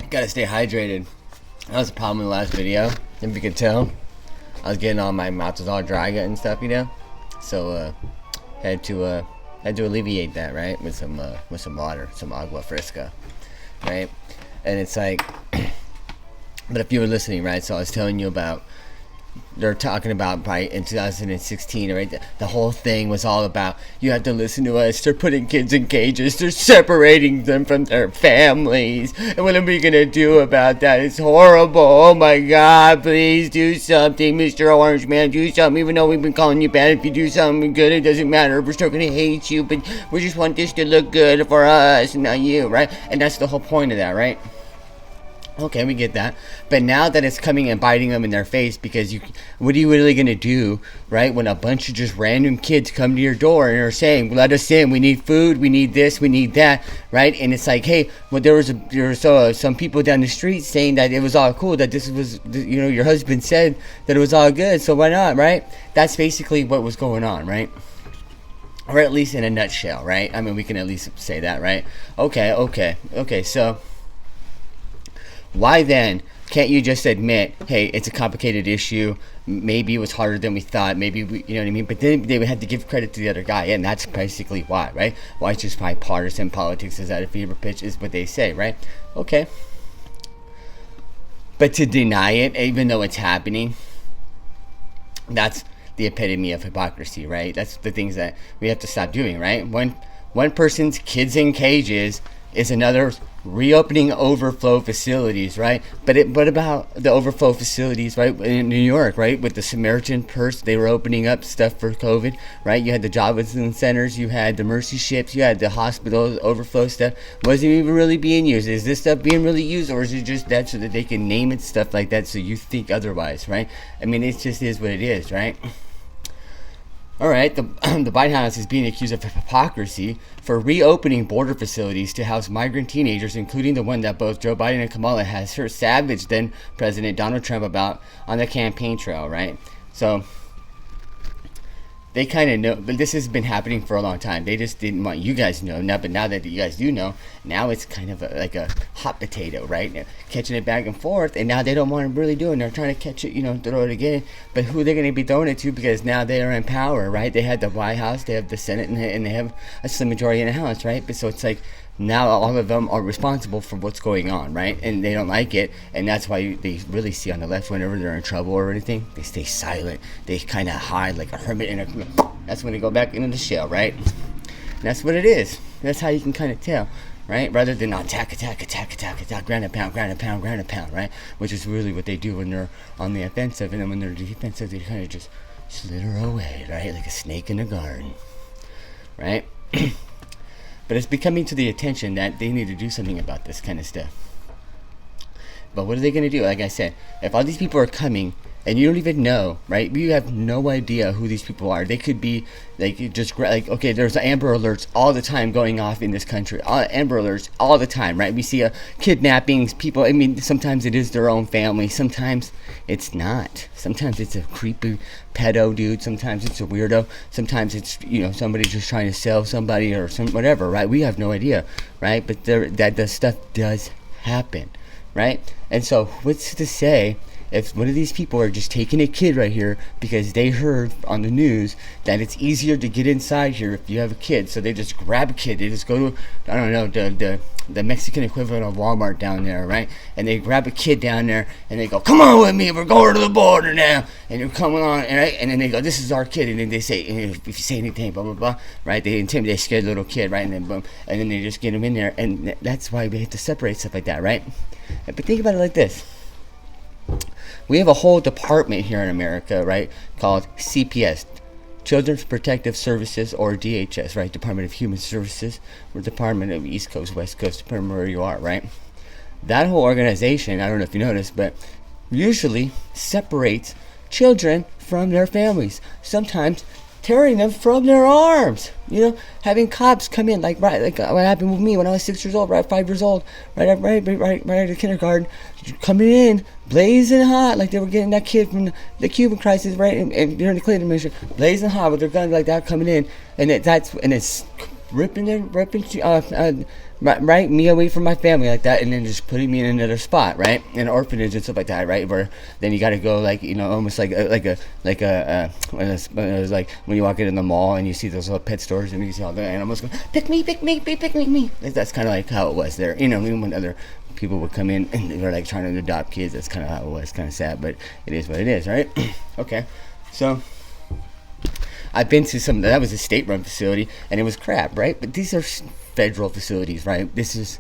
Gotta stay hydrated. That was a problem in the last video. If you could tell, I was getting all my mouth was all dry and stuff, So had to alleviate that, right, with some water, some agua fresca, right? And it's like, but if you were listening, right? So I was telling you about. They're talking about probably in 2016, right? The whole thing was all about you have to listen to us. They're putting kids in cages. They're separating them from their families. And what are we gonna do about that? It's horrible. Oh my God! Please do something, Mr. Orange Man. Do something. Even though we've been calling you bad, if you do something good, it doesn't matter. We're still gonna hate you, but we just want this to look good for us, and not you, right? And that's the whole point of that, right? Okay, we get that. But now that it's coming and biting them in their face, because what are you really going to do, right, when a bunch of just random kids come to your door and are saying, let us in, we need food, we need this, we need that, right? And it's like, hey, well, there was some people down the street saying that it was all cool, that this was, your husband said that it was all good, so why not, right? That's basically what was going on, right? Or at least in a nutshell, right? I mean, we can at least say that, right? Okay, so why then can't you just admit, hey, it's a complicated issue, maybe it was harder than we thought, maybe we, you know what I mean, but then they would have to give credit to the other guy, and that's basically why, right? Why it's just bipartisan politics is at a fever pitch is what they say, right? Okay, but to deny it even though it's happening, that's the epitome of hypocrisy, right? That's the things that we have to stop doing, right? One person's kids in cages is another reopening overflow facilities, right? But what about the overflow facilities, right, in New York, right, with the Samaritan Purse? They were opening up stuff for COVID, right? You had the Jobless centers, you had the Mercy ships, you had the hospitals, overflow stuff. Wasn't even really being used. Is this stuff being really used, or is it just that so that they can name it stuff like that so you think otherwise, right? I mean, it just is what it is, right? All right, the White House is being accused of hypocrisy for reopening border facilities to house migrant teenagers, including the one that both Joe Biden and Kamala has savaged then President Donald Trump about on the campaign trail, right? So they kind of know, but this has been happening for a long time. They just didn't want you guys to know. Now, but now that you guys do know, now it's kind of like a hot potato, right? Catching it back and forth, and now they don't want to really do it. They're trying to catch it, throw it again. But who are they going to be throwing it to? Because now they are in power, right? They had the White House, they have the Senate, and they have a slim majority in the House, right? But so it's like, now all of them are responsible for what's going on, right? And they don't like it, and that's why they really see on the left, whenever they're in trouble or anything, they stay silent. They kind of hide like a hermit in a... That's when they go back into the shell, right? And that's what it is. That's how you can kind of tell, right? Rather than attack, ground and pound, right? Which is really what they do when they're on the offensive, and then when they're defensive, they kind of just slither away, right? Like a snake in a garden, right? But it's becoming to the attention that they need to do something about this kind of stuff. But what are they going to do? Like I said, if all these people are coming and you don't even know, right? You have no idea who these people are. They could be okay, there's Amber Alerts all the time going off in this country. Amber Alerts all the time, right? We see kidnappings, people. I mean, sometimes it is their own family. Sometimes it's not. Sometimes it's a creepy pedo dude. Sometimes it's a weirdo. Sometimes it's, somebody just trying to sell somebody or whatever, right? We have no idea, right? But that stuff does happen, right? And so what's to say if one of these people are just taking a kid right here because they heard on the news that it's easier to get inside here if you have a kid, so they just grab a kid, they just go to, I don't know, the Mexican equivalent of Walmart down there, right? And they grab a kid down there and they go, come on with me, we're going to the border now, and you're coming on, right? And then they go, this is our kid, and then they say, if you say anything, blah blah blah, right? They intimidate, scare the little kid, right? And then boom, and then they just get him in there, and that's why we have to separate stuff like that, right? But think about it like this. We have a whole department here in America, right, called CPS, Children's Protective Services, or DHS, right, Department of Human Services, or Department of East Coast, West Coast, depending on where you are, right? That whole organization, I don't know if you noticed, but usually separates children from their families. Sometimes tearing them from their arms, having cops come in, like what happened with me when I was 6 years old, right, 5 years old, right out of kindergarten, coming in, blazing hot, like they were getting that kid from the Cuban crisis, right, and during the Clinton administration, blazing hot with their guns like that coming in, and it's ripping right me away from my family like that, and then just putting me in another spot, right, in an orphanage and stuff like that, right, where then you got to go like, almost when it's like when you walk into the mall and you see those little pet stores and you see all the animals go, pick me, me. That's kind of like how it was there, when other people would come in and they were like trying to adopt kids. That's kind of how it was. Kind of sad, but it is what it is, right? Okay, so I've been to some. That was a state-run facility, and it was crap, right? But these are federal facilities, right? This is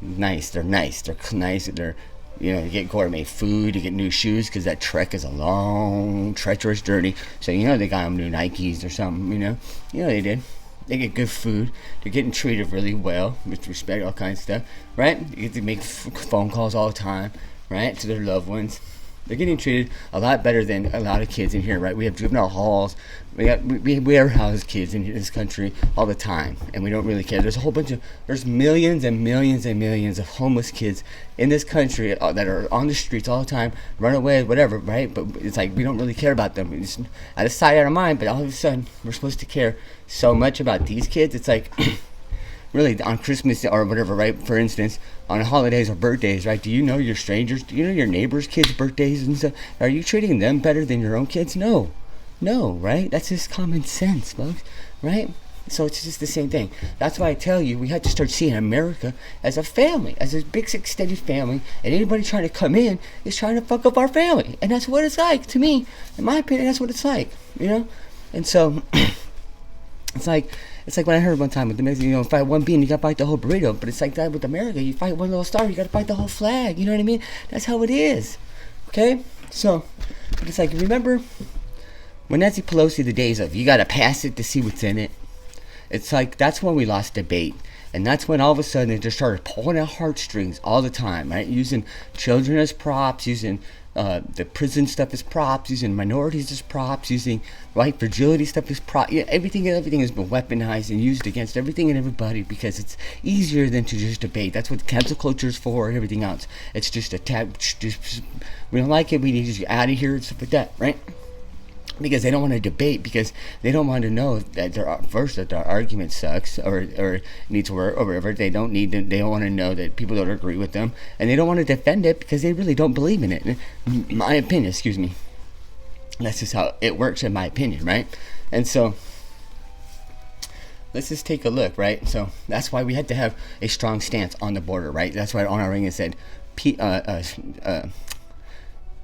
nice. They're nice. They're nice. They're, you get gourmet food. You get new shoes because that trek is a long, treacherous journey. So they got them new Nikes or something. They did. They get good food. They're getting treated really well, with respect, all kinds of stuff, right? You get to make phone calls all the time, right, to their loved ones. They're getting treated a lot better than a lot of kids in here, right? We have juvenile halls. We house kids in this country all the time, and we don't really care. There's millions and millions and millions of homeless kids in this country that are on the streets all the time, run away, whatever, right? But it's like we don't really care about them. It's out of sight, out of mind. But all of a sudden, we're supposed to care so much about these kids. It's like really on Christmas or whatever, right? For instance, on holidays or birthdays, right? Do you know your strangers? Do you know your neighbors' kids' birthdays and stuff? Are you treating them better than your own kids? No, right? That's just common sense, folks, right? So it's just the same thing. That's why I tell you, we have to start seeing America as a family, as a big extended family, and anybody trying to come in is trying to fuck up our family, and that's what it's like to me. In my opinion, that's what it's like, And so it's like when I heard one time with the Mexican, fight one bean, you gotta fight the whole burrito. But it's like that with America. You fight one little star, you gotta fight the whole flag. You know what I mean? That's how it is. Okay? So, but it's like, remember when Nancy Pelosi, the days of, you gotta pass it to see what's in it. It's like, that's when we lost debate. And that's when all of a sudden they just started pulling at heartstrings all the time, right? Using children as props, using the prison stuff as props, using minorities as props, using white fragility stuff as props. Everything has been weaponized and used against everything and everybody because it's easier than to just debate. That's what cancel culture is for and everything else. It's just a tab. We don't like it, we need to get out of here and stuff like that, right? Because they don't want to debate, because they don't want to know that their argument sucks or needs work or whatever. They don't want to know that people don't agree with them, and they don't want to defend it because they really don't believe in it. My opinion, excuse me. That's just how it works, in my opinion, right? And so let's just take a look, right? So that's why we had to have a strong stance on the border, right? That's why on our ring it said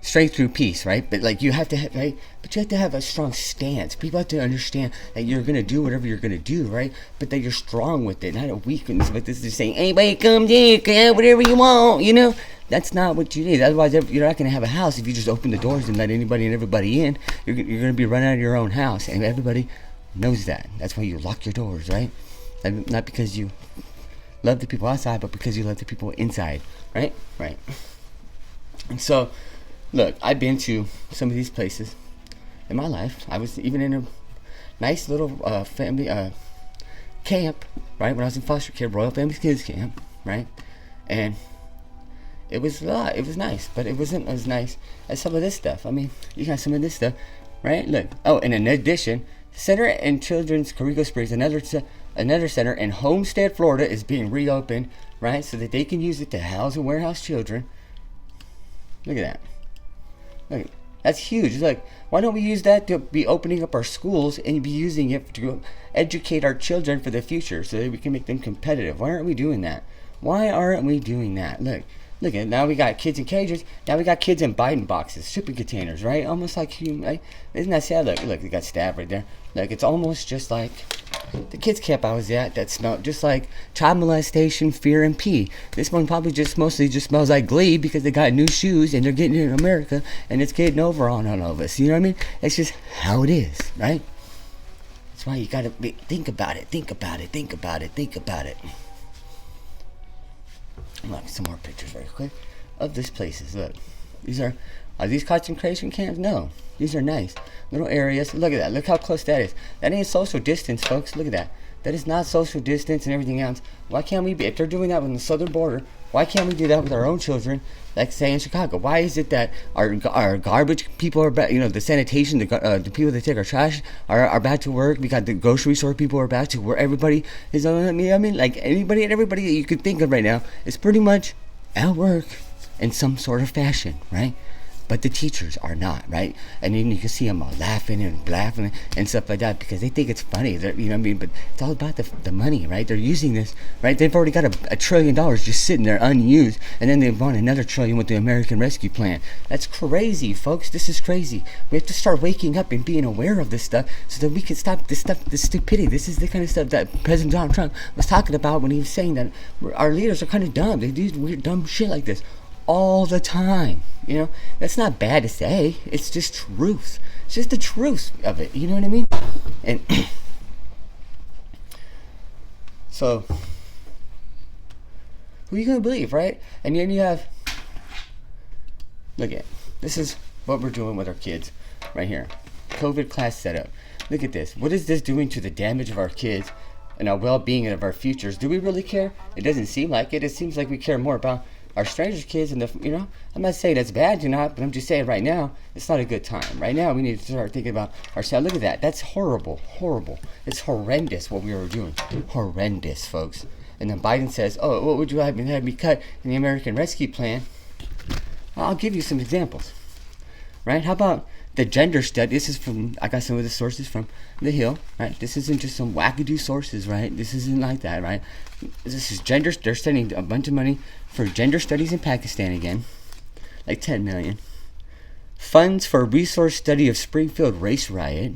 strength through peace, right? But like you have to have, right? But you have to have a strong stance. People have to understand that you're gonna do whatever you're gonna do, right? But that you're strong with it, not a weakness. But this is saying, anybody come in, whatever you want, That's not what you need. Otherwise, you're not gonna have a house if you just open the doors and let anybody and everybody in. You're gonna be running out of your own house, and everybody knows that. That's why you lock your doors, right? Not because you love the people outside, but because you love the people inside, right? Right. And so, look, I've been to some of these places in my life. I was even in a nice little family camp, right? When I was in foster care, Royal Family Kids Camp, right? And it was a lot. It was nice, but it wasn't as nice as some of this stuff. I mean, you got some of this stuff, right? Look. Oh, and in addition, Center and Children's Carico Springs, another center in Homestead, Florida, is being reopened, right? So that they can use it to house and warehouse children. Look at that. Look, that's huge. It's like, why don't we use that to be opening up our schools and be using it to educate our children for the future so that we can make them competitive? Why aren't we doing that? Look at, now we got kids in cages. Now we got kids in Biden boxes, shipping containers, right? Almost like human, right? Isn't that sad? Look, they got stabbed right there. Look, it's almost just like the kids camp I was at that smelled just like child molestation, fear, and pee. This one probably mostly smells like Glee because they got new shoes and they're getting it in America and it's getting over on all of us. You know what I mean? It's just how it is, right? That's why you gotta think about it. Look, some more pictures very quick of these places. Look, are these concentration camps? No, these are nice little areas. Look at that. Look how close that is. That ain't social distance, folks. Look at that. That is not social distance and everything else. Why can't we be, if they're doing that on the southern border, why can't we do that with our own children, like say in Chicago? Why is it that our garbage people are back, the sanitation, the people that take our trash are back to work? We got the grocery store people are back to where everybody is, like anybody and everybody that you could think of right now is pretty much at work in some sort of fashion, right? But the teachers are not, right? And then you can see them all laughing and stuff like that because they think it's funny. But it's all about the money, right? They're using this, right? They've already got $1 trillion just sitting there unused, and then they want another $1 trillion with the American Rescue Plan. That's crazy, folks. This is crazy. We have to start waking up and being aware of this stuff so that we can stop this stuff, this stupidity. This is the kind of stuff that President Donald Trump was talking about when he was saying that our leaders are kind of dumb. They do weird, dumb shit like this all the time. That's not bad to say. It's just truth. It's just the truth of it. You know what I mean? And so, who are you gonna believe, right? And then you have, look at this is what we're doing with our kids right here. COVID class setup. Look at this. What is this doing to the damage of our kids and our well-being and of our futures? Do we really care? It doesn't seem like it. It seems like we care more about our strangers' kids and I'm not saying that's bad, but I'm just saying right now it's not a good time. Right now we need to start thinking about ourselves. Look at that. That's horrible. It's horrendous what we were doing. Horrendous, folks. And then Biden says, "Oh, what would you have me cut in the American Rescue Plan?" I'll give you some examples. Right? How about the gender study? This is I got some of the sources from The Hill, right? This isn't just some wackadoo sources, right? This isn't like that, right? This is gender. They're spending a bunch of money for gender studies in Pakistan again, like 10 million. Funds for a resource study of Springfield race riot.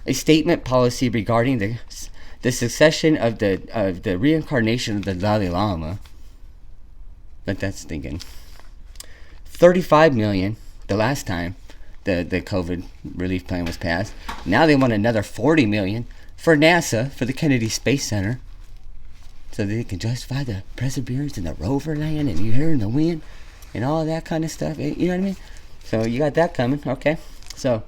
A statement policy regarding the succession of the reincarnation of the Dalai Lama. But that's thinking. 35 million the last time the COVID relief plan was passed. Now they want another 40 million for NASA, for the Kennedy Space Center, so they can justify the perseverance and the rover land and you hearing the wind and all that kind of stuff. You know what I mean? So you got that coming. Okay. So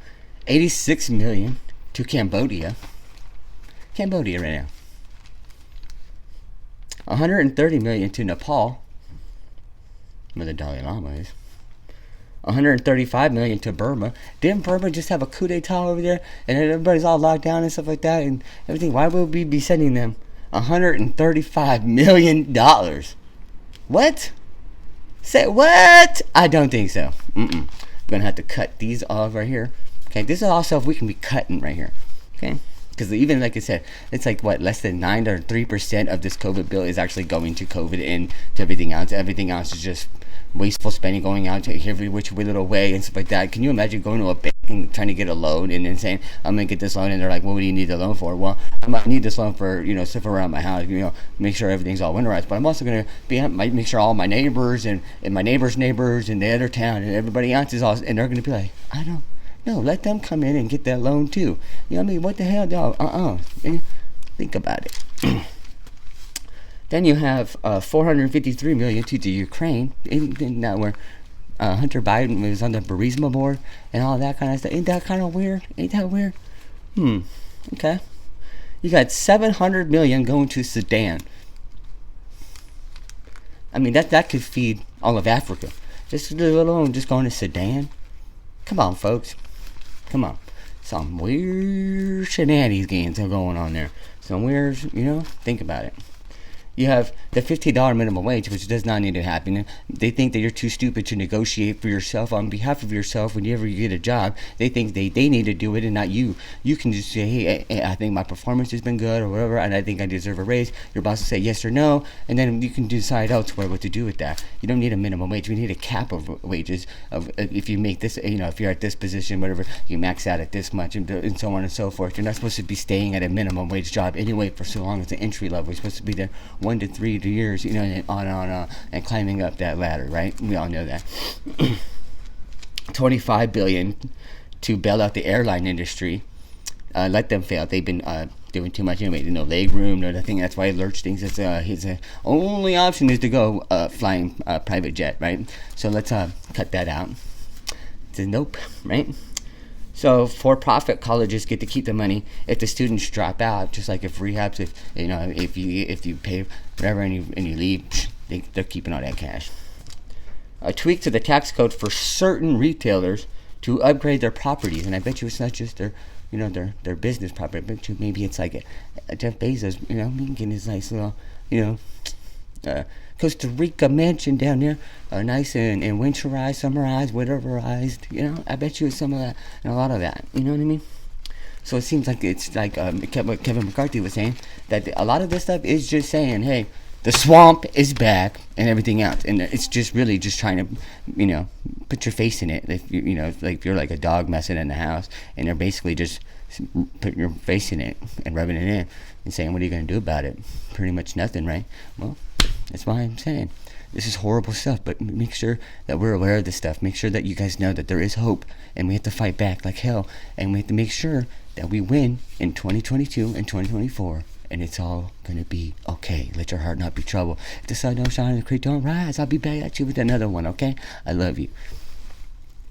86 million to Cambodia right now. 130 million to Nepal, where the Dalai Lama is. 135 million to Burma. Didn't Burma just have a coup d'etat over there and everybody's all locked down and stuff like that and everything? Why would we be sending them $135 million? What? Say what? I don't think so. I'm gonna have to cut these off right here. Okay, this is also if we can be cutting right here. Okay, because even like I said, it's like what, less than 9 or 3% of this COVID bill is actually going to COVID and to everything else. Everything else is just wasteful spending going out to every which little way and stuff like that. Can you imagine going to a bank and trying to get a loan and then saying, I'm going to get this loan, and they're like, what do you need the loan for? Well, I might need this loan for, stuff around my house, make sure everything's all winterized, but I'm also going to make sure all my neighbors and my neighbors' neighbors and the other town and everybody else is all, and they're going to be like, I don't know, let them come in and get that loan too. You know what I mean? What the hell, dog? Think about it. Then you have 453 million to the Ukraine. Now where Hunter Biden was on the Burisma board and all that kind of stuff. Ain't that kind of weird? Ain't that weird? Okay. You got 700 million going to Sudan. I mean that could feed all of Africa. Just alone, just going to Sudan. Come on, folks. Come on. Some weird shenanigans are going on there. Some weird, think about it. You have the $15 minimum wage, which does not need to happen. They think that you're too stupid to negotiate for yourself on behalf of yourself whenever you get a job. They think they need to do it and not you. You can just say, hey, I think my performance has been good or whatever, and I think I deserve a raise. Your boss will say yes or no, and then you can decide elsewhere what to do with that. You don't need a minimum wage. We need a cap of wages. Of if you make this, if you're at this position, whatever, you max out at this much, and so on and so forth. You're not supposed to be staying at a minimum wage job anyway for so long as an entry level. You're supposed to be there 1 to 3 years, and on and climbing up that ladder, right? We all know that. 25 billion to bail out the airline industry. Let them fail. They've been doing too much anyway. No leg room, no nothing. That's why Lurch thinks it's his only option is to go flying private jet, right? So let's cut that out. It's a nope, right? So for-profit colleges get to keep the money if the students drop out, just like if rehabs, if you pay whatever and you leave, they're keeping all that cash. A tweak to the tax code for certain retailers to upgrade their properties, and I bet you it's not just their business property. I bet you maybe it's like a Jeff Bezos, getting his nice little, Costa Rica mansion down there, nice and winterized, summerized, whateverized. I bet you it's some of that and a lot of that. You know what I mean? So it seems like it's like what Kevin McCarthy was saying, that a lot of this stuff is just saying, hey, the swamp is back and everything else, and it's just really just trying to, put your face in it. If like if you're like a dog messing in the house, and they're basically just putting your face in it and rubbing it in and saying, what are you going to do about it? Pretty much nothing, right? Well, that's why I'm saying this is horrible stuff, but make sure that we're aware of this stuff. Make sure that you guys know that there is hope, and we have to fight back like hell, and we have to make sure that we win in 2022 and 2024, and it's all gonna be okay. Let your heart not be troubled. If the sun don't shine and the creek don't rise, I'll be back at you with another one, okay? I love you.